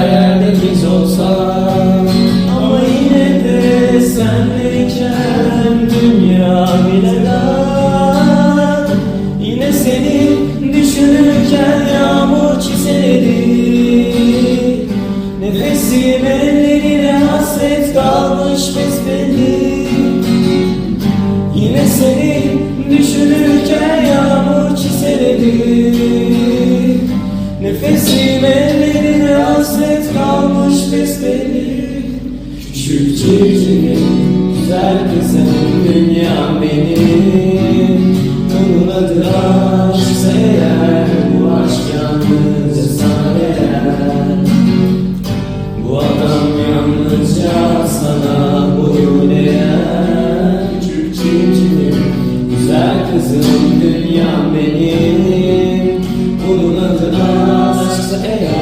her yerde biz olsak, ama yine de senleyken dünya bile dar. Yine seni düşünürken yağmur çizeleri, nefesim ellerine hasret kalmış besbelli. Yine seni düşünürken yağmur çizeleri, nefesim ellerine hasret kalmış besbelli. Küçük civcivim, güzel kızım, dünya benim. Onun adı aşksa eğer, bu aşk yalnızca sana değer. Bu adam yalnızca sana boyun eğer. Küçük civcivim, güzel kızım, dünya benim. Bunun adı aşksa eğer,